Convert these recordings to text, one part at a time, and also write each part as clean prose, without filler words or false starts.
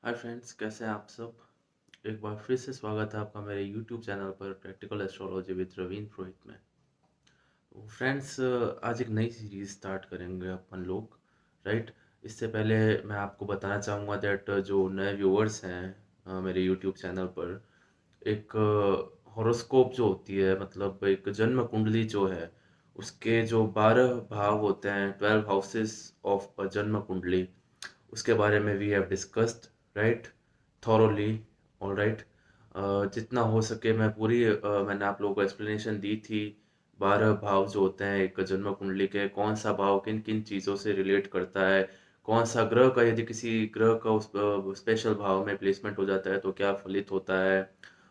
Hi friends, कैसे हैं आप सब। एक बार फिर से स्वागत है आपका मेरे यूट्यूब चैनल पर प्रैक्टिकल एस्ट्रोलॉजी विद रवीन पुरोहित में। तो फ्रेंड्स, आज एक नई सीरीज स्टार्ट करेंगे अपन लोग, राइट। इससे पहले मैं आपको बताना चाहूँगा दैट जो नए व्यूअर्स हैं मेरे यूट्यूब चैनल पर, एक हॉरोस्कोप जो होती है, मतलब एक जन्म कुंडली जो है, उसके जो 12 भाव होते हैं, 12 हाउसेस ऑफ जन्म कुंडली, उसके बारे में we have discussed, right, thoroughly. All right, जितना हो सके मैं मैंने आप लोगों को एक्सप्लेनेशन दी थी। 12 भाव जो होते हैं एक जन्म कुंडली के, कौन सा भाव किन किन चीज़ों से रिलेट करता है, कौन सा ग्रह का, यदि किसी ग्रह का उस स्पेशल भाव में प्लेसमेंट हो जाता है तो क्या फलित होता है।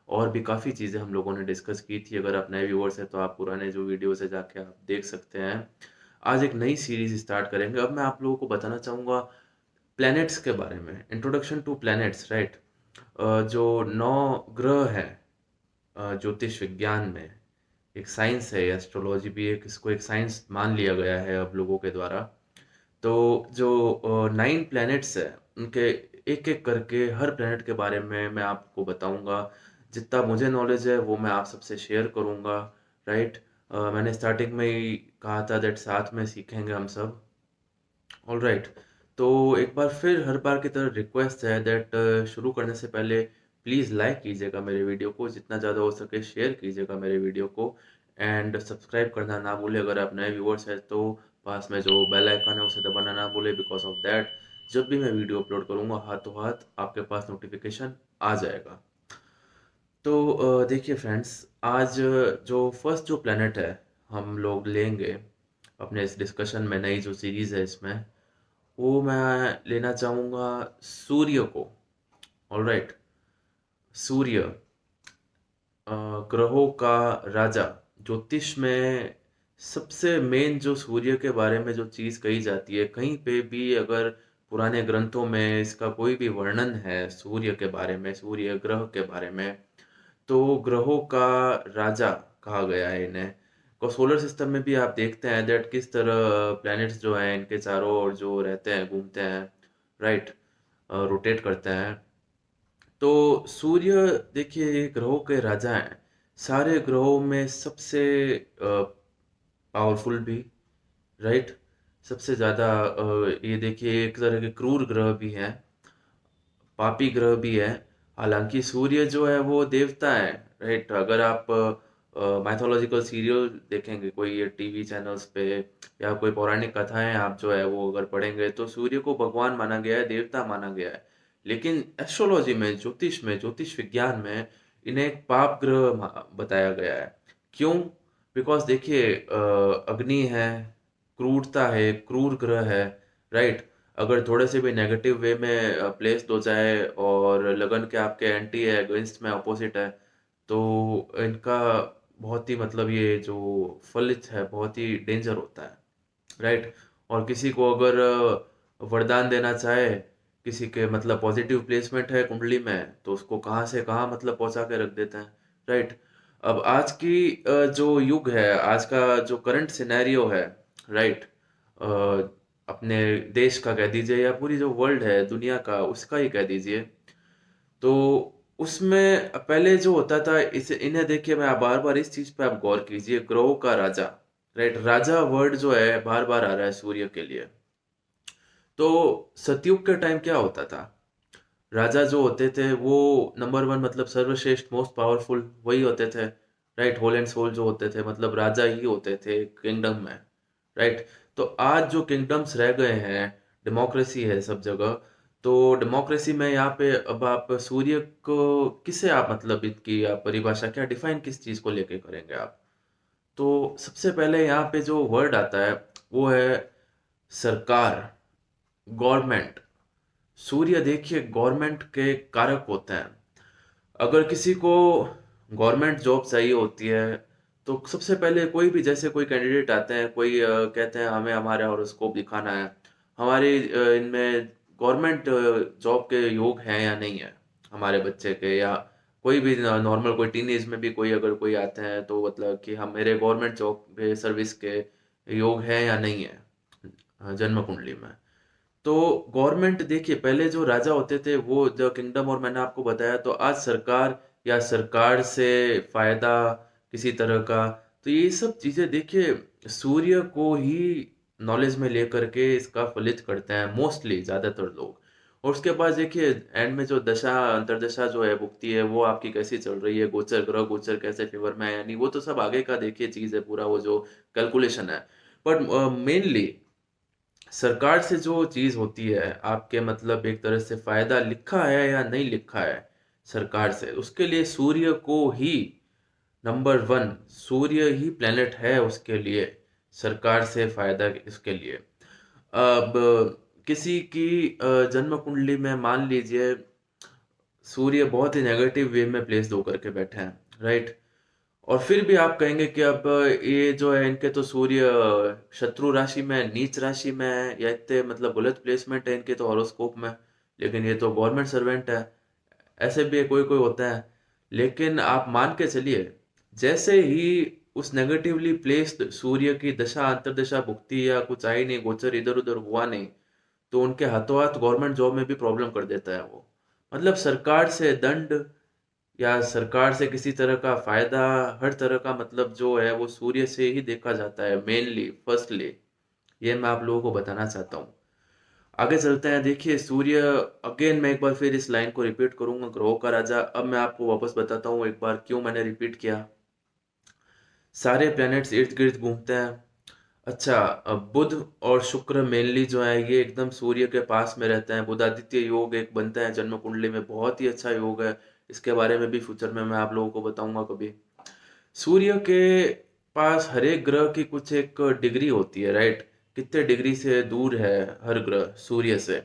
और भी काफ़ी चीज़ें हम लोगों ने डिस्कस की थी। अगर आप नए व्यूअर्स हैं तो आप पुराने जो वीडियोस है जाके आप देख सकते हैं। आज एक नई सीरीज स्टार्ट करेंगे। अब मैं आप लोगों को बताना चाहूँगा प्लैनेट्स के बारे में, इंट्रोडक्शन टू प्लैनेट्स, राइट। जो 9 ग्रह हैं ज्योतिष विज्ञान में, एक साइंस है, एस्ट्रोलॉजी भी एक, इसको एक साइंस मान लिया गया है अब लोगों के द्वारा। तो जो 9 प्लैनेट्स है, उनके एक एक करके हर प्लैनेट के बारे में मैं आपको बताऊंगा। जितना मुझे नॉलेज है वो मैं आप सबसे शेयर करूंगा, राइट। मैंने स्टार्टिंग में ही कहा था दैट साथ में सीखेंगे हम सब। ऑल राइट, तो एक बार फिर हर बार की तरह रिक्वेस्ट है दैट शुरू करने से पहले प्लीज़ लाइक कीजिएगा मेरे वीडियो को, जितना ज़्यादा हो सके शेयर कीजिएगा मेरे वीडियो को, एंड सब्सक्राइब करना ना भूले अगर आप नए व्यूअर्स हैं तो। पास में जो बेल आइकन है उसे दबाना ना भूले, बिकॉज ऑफ दैट जब भी मैं वीडियो अपलोड करूँगा हाथों हाथ आपके पास नोटिफिकेशन आ जाएगा। तो देखिए फ्रेंड्स, आज जो फर्स्ट जो प्लेनेट है हम लोग लेंगे अपने इस डिस्कशन में, नई जो सीरीज़ है इसमें, वो मैं लेना चाहूँगा सूर्य को। ऑलराइट, सूर्य, ग्रहों का राजा। ज्योतिष में सबसे मेन जो सूर्य के बारे में जो चीज़ कही जाती है, कहीं पे भी अगर पुराने ग्रंथों में इसका कोई भी वर्णन है सूर्य के बारे में, सूर्य ग्रह के बारे में, तो ग्रहों का राजा कहा गया है इन्हें। और सोलर सिस्टम में भी आप देखते हैं दैट किस तरह प्लैनेट्स जो हैं इनके चारों ओर जो रहते हैं, घूमते हैं, राइट, रोटेट करते हैं। तो सूर्य, देखिए, ये ग्रहों के राजा हैं। सारे ग्रहों में सबसे पावरफुल भी, राइट, सबसे ज़्यादा। ये देखिए, एक तरह के क्रूर ग्रह भी हैं, पापी ग्रह भी है। हालांकि सूर्य जो है वो देवता है, राइट। अगर आप माइथोलॉजिकल सीरियल देखेंगे कोई ये टीवी चैनल्स पे, या कोई पौराणिक कथाएं आप जो है वो अगर पढ़ेंगे, तो सूर्य को भगवान माना गया है, देवता माना गया है। लेकिन एस्ट्रोलॉजी में, ज्योतिष विज्ञान में इन्हें एक पाप ग्रह बताया गया है। क्यों? बिकॉज देखिए, अग्नि है, क्रूरता है, क्रूर ग्रह है, राइट। अगर थोड़े से भी नेगेटिव वे में प्लेस हो जाए और लगन के आपके एंटी है, अगेंस्ट में, अपोजिट है, तो इनका बहुत ही, मतलब ये जो फलित है बहुत ही डेंजर होता है, राइट। और किसी को अगर वरदान देना चाहे, किसी के मतलब पॉजिटिव प्लेसमेंट है कुंडली में, तो उसको कहाँ से कहाँ मतलब पहुंचा के रख देते हैं, राइट। अब आज की जो युग है, आज का जो करंट सिनेरियो है, राइट, अपने देश का कह दीजिए या पूरी जो वर्ल्ड है, दुनिया का, उसका ही कह दीजिए, तो उसमें पहले जो होता था, इसे इन्हें देखिए, मैं बार बार इस चीज पे आप गौर कीजिए, ग्रहों का राजा, राइट, राजा वर्ड जो है बार बार आ रहा है सूर्य के लिए। तो सतयुग के टाइम क्या होता था, राजा जो होते थे वो नंबर वन, मतलब सर्वश्रेष्ठ, मोस्ट पावरफुल वही होते थे, राइट। होल एंड सोल जो होते थे, मतलब राजा ही होते थे किंगडम में, राइट। तो आज जो किंगडम्स रह गए हैं, डेमोक्रेसी है सब जगह। तो डेमोक्रेसी में यहाँ पे अब आप सूर्य को किसे आप, मतलब इनकी आप परिभाषा क्या, डिफाइन किस चीज को लेके करेंगे आप। तो सबसे पहले यहाँ पे जो वर्ड आता है वो है सरकार, गवर्नमेंट। सूर्य देखिए गवर्नमेंट के कारक होते हैं। अगर किसी को गवर्नमेंट जॉब चाहिए होती है, तो सबसे पहले कोई भी, जैसे कोई कैंडिडेट आते हैं, कोई कहते हैं हमें हमारे हॉरोस्कोप दिखाना है, हमारे इनमें गवर्नमेंट जॉब के योग हैं या नहीं है हमारे बच्चे के, या कोई भी नॉर्मल कोई टीन एज में भी कोई अगर कोई आते हैं, तो मतलब कि हम मेरे गवर्नमेंट जॉब पे सर्विस के योग है या नहीं है जन्म कुंडली में। तो गवर्नमेंट देखिए पहले जो राजा होते थे वो द किंगडम, और मैंने आपको बताया, तो आज सरकार या सरकार से फायदा किसी तरह का, तो ये सब चीजें देखिए सूर्य को ही नॉलेज में लेकर के इसका फलित करते हैं मोस्टली ज्यादातर लोग। और उसके बाद देखिए एंड में जो दशा अंतरदशा जो है भुगती है वो आपकी कैसी चल रही है, गोचर ग्रह गोचर कैसे फेवर में है, यानी वो तो सब आगे का देखिए चीज है, पूरा वो जो कैलकुलेशन है। बट मेनली सरकार से जो चीज होती है आपके, मतलब एक तरह से फायदा लिखा है या नहीं लिखा है सरकार से, उसके लिए सूर्य को ही नंबर वन, सूर्य ही प्लेनेट है उसके लिए, सरकार से फायदा इसके लिए। अब किसी की जन्म कुंडली में मान लीजिए सूर्य बहुत ही नेगेटिव वे में प्लेस होकर के बैठे हैं, राइट, और फिर भी आप कहेंगे कि अब ये जो है इनके तो सूर्य शत्रु राशि में, नीच राशि में है, या इतने मतलब गलत प्लेसमेंट है इनके तो हॉरोस्कोप में, लेकिन ये तो गवर्नमेंट सर्वेंट है। ऐसे भी कोई कोई होता है। लेकिन आप मान के चलिए जैसे ही उस नेगेटिवली प्लेस्ड सूर्य की दशा अंतरदशा भुगती या कुछ आई नहीं, गोचर इधर उधर हुआ नहीं, तो उनके हाथों हाथ गवर्नमेंट जॉब में भी प्रॉब्लम कर देता है वो। मतलब सरकार से दंड या सरकार से किसी तरह का फायदा, हर तरह का मतलब जो है वो सूर्य से ही देखा जाता है मेनली, फर्स्टली। ये मैं आप लोगों को बताना चाहता हूँ। आगे चलते हैं। देखिए सूर्य, अगेन मैं एक बार फिर इस लाइन को रिपीट करूंगा, ग्रहों का राजा। अब मैं आपको वापस बताता हूँ एक बार क्यों मैंने रिपीट किया। सारे प्लैनेट्स इर्द गिर्द घूमते हैं। अच्छा, अब बुध और शुक्र मेनली जो है ये एकदम सूर्य के पास में रहते हैं। बुध आदित्य योग एक बनता है जन्म कुंडली में, बहुत ही अच्छा योग है। इसके बारे में भी फ्यूचर में मैं आप लोगों को बताऊंगा कभी। सूर्य के पास हर एक ग्रह की कुछ एक डिग्री होती है, राइट, कितने डिग्री से दूर है हर ग्रह सूर्य से।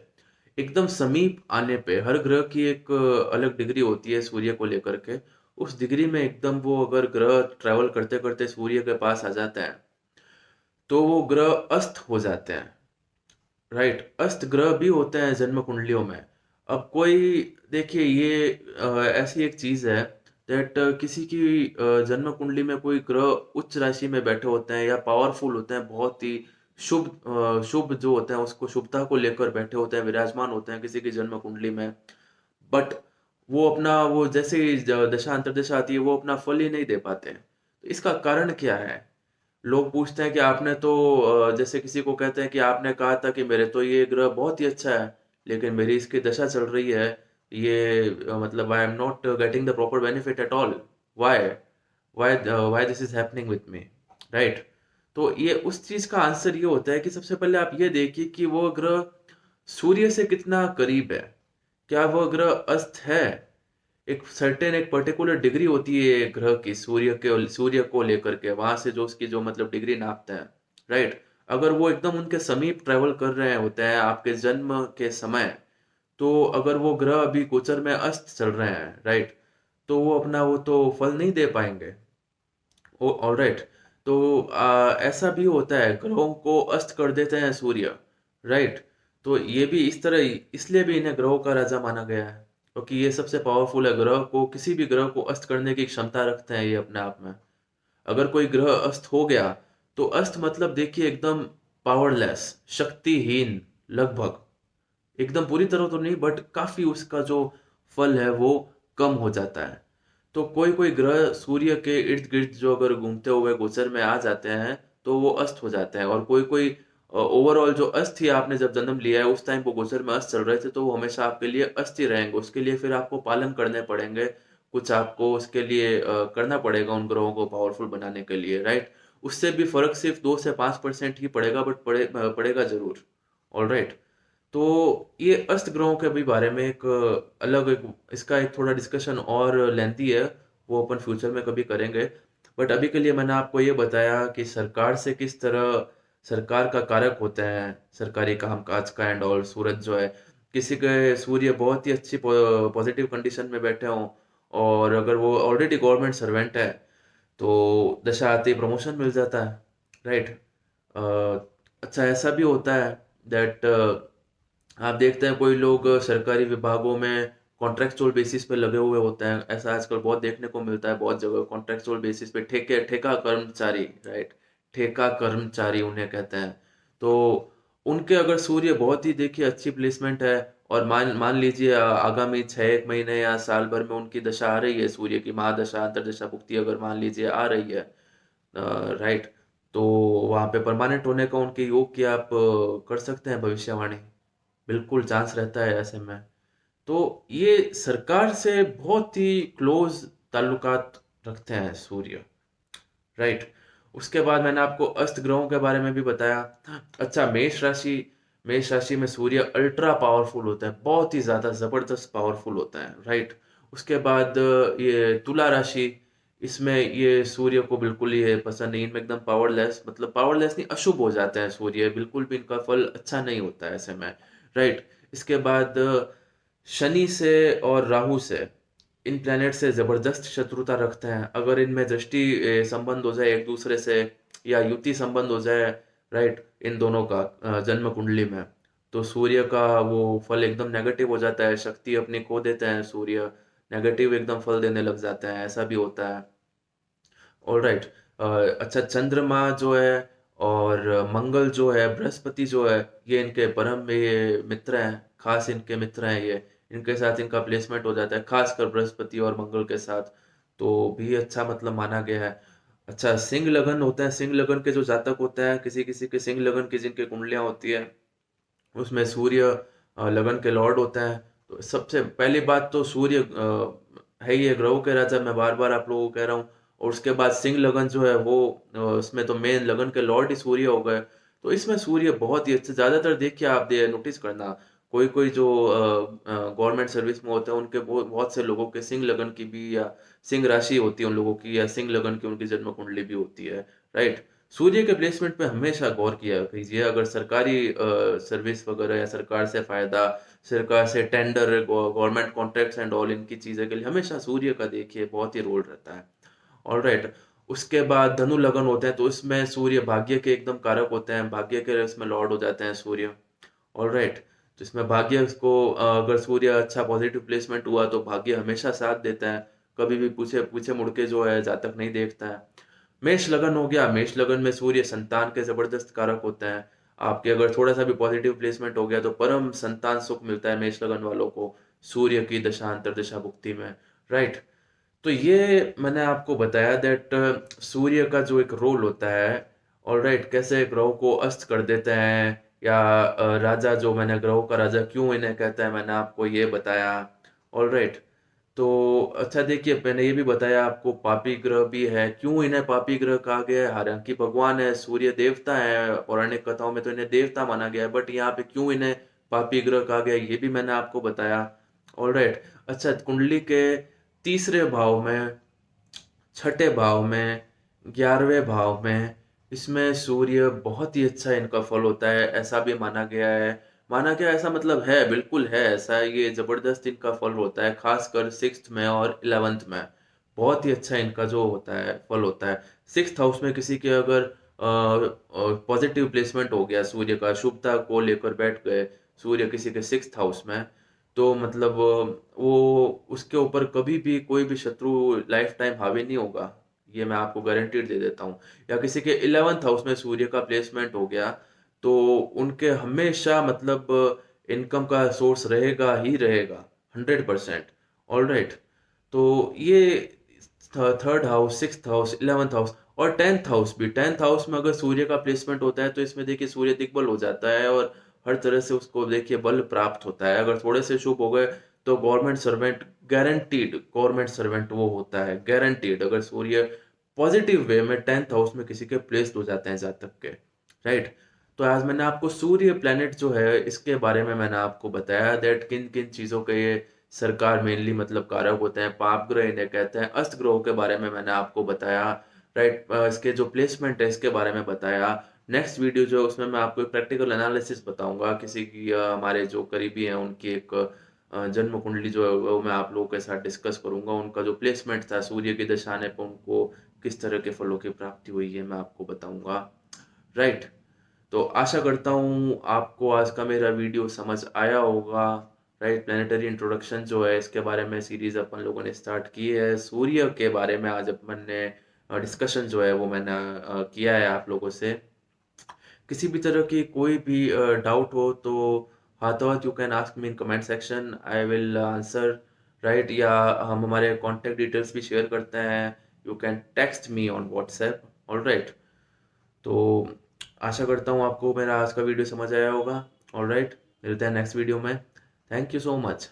एकदम समीप आने पे हर ग्रह की एक अलग डिग्री होती है सूर्य को लेकर के। उस डिग्री में एकदम वो अगर ग्रह ट्रेवल करते करते सूर्य के पास आ जाते हैं तो वो ग्रह अस्त हो जाते हैं, राइट। अस्त ग्रह भी होते हैं जन्म कुंडलियों में। अब कोई, देखिए ये ऐसी एक चीज है दैट किसी की जन्म कुंडली में कोई ग्रह उच्च राशि में बैठे होते हैं या पावरफुल होते हैं, बहुत ही शुभ, शुभ जो होते हैं उसको शुभता को लेकर बैठे होते हैं, विराजमान होते हैं किसी की जन्म कुंडली में। बट वो अपना वो जैसे ही दशा अंतरदशा आती है वो अपना फल ही नहीं दे पाते हैं। तो इसका कारण क्या है? लोग पूछते हैं कि आपने तो जैसे किसी को कहते हैं कि आपने कहा था कि मेरे तो ये ग्रह बहुत ही अच्छा है, लेकिन मेरी इसकी दशा चल रही है, ये मतलब I am not getting the proper benefit at all. Why why why this is happening with me, right. तो ये उस चीज का आंसर ये होता है कि सबसे पहले आप ये देखिए कि वो ग्रह सूर्य से कितना करीब है। क्या वह ग्रह अस्त है? एक सर्टेन, एक पर्टिकुलर डिग्री होती है ग्रह की सूर्य को लेकर के, वहां से जो उसकी जो मतलब डिग्री नापते हैं, राइट। अगर वो एकदम उनके समीप ट्रेवल कर रहे होते हैं आपके जन्म के समय, तो अगर वो ग्रह अभी गोचर में अस्त चल रहे हैं, राइट, तो वो अपना वो तो फल नहीं दे पाएंगे। ओ ऑलराइट। तो ऐसा भी होता है, ग्रहों को अस्त कर देते हैं सूर्य, राइट। तो ये भी इस तरह इसलिए भी इन्हें ग्रहों का राजा माना गया है, क्योंकि ये सबसे पावरफुल है। ग्रह को, किसी भी ग्रह को अस्त करने की क्षमता रखते हैं ये अपने आप में। अगर कोई ग्रह अस्त हो गया तो अस्त मतलब देखिए एकदम पावरलेस, शक्तिहीन, लगभग, एकदम पूरी तरह तो नहीं बट काफी उसका जो फल है वो कम हो जाता है। तो कोई कोई ग्रह सूर्य के इर्द गिर्द जो अगर घूमते हुए गोचर में आ जाते हैं तो वो अस्त हो जाते हैं। और कोई कोई ओवरऑल जो अस्त ही, आपने जब जन्म लिया है उस टाइम वो गोचर में अस्त चल रहे थे, तो वो हमेशा आपके लिए अस्त ही रहेंगे। उसके लिए फिर आपको पालन करने पड़ेंगे, कुछ आपको उसके लिए करना पड़ेगा उन ग्रहों को पावरफुल बनाने के लिए, राइट। उससे भी फर्क सिर्फ 2 से 5% ही पड़ेगा, बट पड़ेगा जरूर। All right. तो ये अस्त ग्रहों के भी बारे में एक अलग एक, इसका एक थोड़ा डिस्कशन और लेंथी है, वो अपन फ्यूचर में कभी करेंगे। बट अभी के लिए मैंने आपको ये बताया कि सरकार से किस तरह, सरकार का कारक होते हैं सरकारी कामकाज का एंड ऑल। सूरज जो है, किसी के सूर्य बहुत ही अच्छी पॉजिटिव कंडीशन में बैठे हों और अगर वो ऑलरेडी गवर्नमेंट सर्वेंट है तो दशा आते ही प्रमोशन मिल जाता है, राइट। अच्छा, ऐसा भी होता है दैट आप देखते हैं कोई लोग सरकारी विभागों में कॉन्ट्रेक्चुअल बेसिस पे लगे हुए होते हैं। ऐसा आजकल बहुत देखने को मिलता है, बहुत जगह कॉन्ट्रेक्चुअल बेसिस पे, ठेका कर्मचारी, राइट, ठेका कर्मचारी उन्हें कहते हैं। तो उनके अगर सूर्य बहुत ही देखिए अच्छी प्लेसमेंट है, और मान मान लीजिए आगामी 6 1 महीने या साल भर में उनकी दशा आ रही है, सूर्य की महादशा अंतर्दशा भुक्ति अगर मान लीजिए आ रही है, राइट, तो वहाँ पे परमानेंट होने का उनके योग की आप कर सकते हैं भविष्यवाणी, बिल्कुल चांस रहता है ऐसे में। तो ये सरकार से बहुत ही क्लोज ताल्लुकात रखते हैं सूर्य, राइट। उसके बाद मैंने आपको अस्त ग्रहों के बारे में भी बताया। अच्छा, मेष राशि में सूर्य अल्ट्रा पावरफुल होता है, बहुत ही ज़्यादा ज़बरदस्त पावरफुल होता है, राइट। उसके बाद ये तुला राशि, इसमें ये सूर्य को बिल्कुल ये पसंद नहीं, इनमें एकदम पावरलेस, मतलब पावरलेस नहीं, अशुभ हो जाते हैं सूर्य, बिल्कुल भी इनका फल अच्छा नहीं होता है ऐसे में, राइट। इसके बाद शनि से और राहु से, इन प्लैनेट से जबरदस्त शत्रुता रखते हैं। अगर इनमें दृष्टि संबंध हो जाए एक दूसरे से, या युति संबंध हो जाए, राइट, इन दोनों का जन्म कुंडली में, तो सूर्य का वो फल एकदम नेगेटिव हो जाता है, शक्ति अपनी खो देते हैं सूर्य, नेगेटिव एकदम फल देने लग जाते हैं, ऐसा भी होता है। ऑलराइट। अच्छा, चंद्रमा जो है और मंगल जो है, बृहस्पति जो है, ये इनके परम ये मित्र हैं, खास इनके मित्र हैं ये, इनके साथ इनका प्लेसमेंट हो जाता है, खासकर बृहस्पति और मंगल के साथ, तो भी अच्छा मतलब माना गया है। अच्छा, सिंह लगन होता है, सिंह लगन के जो जातक होते हैं, किसी किसी के सिंह लगन की जिनकी कुंडलियां होती है, उसमें सूर्य लगन के लॉर्ड होते हैं। तो सबसे पहली बात तो सूर्य है ही है ग्रहों के राजा, मैं बार बार आप लोगों को कह रहा हूँ। और उसके बाद सिंह लगन जो है वो उसमें तो मेन लगन के लॉर्ड ही सूर्य हो गए। तो इसमें सूर्य बहुत ही अच्छे, ज्यादातर देखिए आप नोटिस करना, कोई कोई जो गवर्नमेंट सर्विस में होते हैं उनके बहुत बहुत से लोगों के सिंह लगन की भी, या सिंह राशि होती है उन लोगों की, या सिंह लगन की उनकी जन्म कुंडली भी होती है, राइट। सूर्य के प्लेसमेंट पे हमेशा गौर किया कीजिए, अगर सरकारी सर्विस वगैरह या सरकार से फायदा, सरकार से tender, government contracts and all, इनकी चीज़ें के लिए हमेशा सूर्य का देखिए बहुत ही रोल रहता है। ऑलराइट। उसके बाद धनु लगन होते हैं, तो इसमें सूर्य भाग्य के एकदम कारक होते हैं, भाग्य के इसमें लॉर्ड हो जाते हैं सूर्य। ऑलराइट। तो इसमें भाग्य को अगर सूर्य अच्छा पॉजिटिव प्लेसमेंट हुआ तो भाग्य हमेशा साथ देता है, कभी भी पूछे पूछे मुड़ के जो है जातक नहीं देखता है। मेष लगन हो गया, मेष लगन में सूर्य संतान के जबरदस्त कारक होते हैं, आपके अगर थोड़ा सा भी पॉजिटिव प्लेसमेंट हो गया तो परम संतान सुख मिलता है मेष लगन वालों को, सूर्य की दशा अंतर्दशा भुक्ति में, राइट। तो ये मैंने आपको बताया दैट सूर्य का जो एक रोल होता है, ऑलराइट, कैसे ग्रहों को अस्त कर देते हैं, या राजा, जो मैंने ग्रहों का राजा क्यों इन्हें कहता है, मैंने आपको ये बताया, ऑलराइट। तो अच्छा देखिए, मैंने ये भी बताया आपको पापी ग्रह भी है, क्यों इन्हें पापी ग्रह कहा गया है, हालांकि भगवान है, सूर्य देवता है, पौराणिक कथाओं में तो इन्हें देवता माना गया है, बट यहाँ पे क्यों इन्हें पापी ग्रह कहा गया है, ये भी मैंने आपको बताया, ऑलराइट। अच्छा, कुंडली के तीसरे भाव में, छठे भाव में, 11वें भाव में, इसमें सूर्य बहुत ही अच्छा इनका फल होता है, ऐसा भी माना गया है। माना गया ऐसा मतलब है, बिल्कुल है ऐसा, ये जबरदस्त इनका फल होता है, खासकर 6th में और 11th में, बहुत ही अच्छा इनका जो होता है फल होता है। 6th हाउस में किसी के अगर पॉजिटिव प्लेसमेंट हो गया सूर्य का, शुभता को लेकर बैठ गए सूर्य किसी के 6th हाउस में, तो मतलब वो उसके ऊपर कभी भी कोई भी शत्रु लाइफ टाइम हावी नहीं होगा, ये मैं आपको गारंटीड दे देता हूँ। या किसी के 11th हाउस में सूर्य का प्लेसमेंट हो गया, तो उनके हमेशा मतलब इनकम का सोर्स रहेगा ही रहेगा, 100%। All right. तो ये third house, 6th house, 11th house और 10th हाउस भी, 10th हाउस में अगर सूर्य का प्लेसमेंट होता है तो इसमें देखिए सूर्य दिग्बल हो जाता है, और हर तरह से उसको देखिए बल प्राप्त होता है। अगर थोड़े से शुभ हो गए तो government servant, guaranteed government servant वो होता है, गारंटीड, अगर सूर्य पॉजिटिव वे में 10th हाउस में किसी के प्लेस्ड हो जाते हैं जातक के, राइट। तो आज मैंने आपको सूर्य प्लेनेट जो है इसके बारे में मैंने आपको बताया दैट किन किन चीज़ों के ये सरकार मेनली मतलब कारक होते हैं, पाप ग्रह इन्हें कहते हैं, अस्त ग्रहों के बारे में मैंने आपको बताया, राइट। इसके जो प्लेसमेंट है इसके बारे में बताया। नेक्स्ट वीडियो जो है उसमें मैं आपको एक प्रैक्टिकल एनालिसिस बताऊंगा, किसी की हमारे जो करीबी हैं उनकी एक जन्म कुंडली जो है वो मैं आप लोगों के साथ डिस्कस करूंगा, उनका जो प्लेसमेंट था सूर्य की दशा आने पर उनको किस तरह के फलों की प्राप्ति हुई है मैं आपको बताऊंगा, राइट। तो आशा करता हूँ आपको आज का मेरा वीडियो समझ आया होगा, राइट। प्लानिटरी इंट्रोडक्शन जो है इसके बारे में सीरीज अपन लोगों ने स्टार्ट की है, सूर्य के बारे में आज अपन ने डिस्कशन जो है वो मैंने किया है आप लोगों से। किसी भी तरह की कोई भी डाउट हो तो हाथों हाथ you can ask me in comment section, I will answer, right. या हम हमारे कॉन्टैक्ट डिटेल्स भी शेयर करते हैं, you can text me on WhatsApp, alright. तो आशा करता हूँ आपको मेरा आज का वीडियो समझ आया होगा, ऑलराइट। मिलते हैं नेक्स्ट वीडियो में। Thank you so much.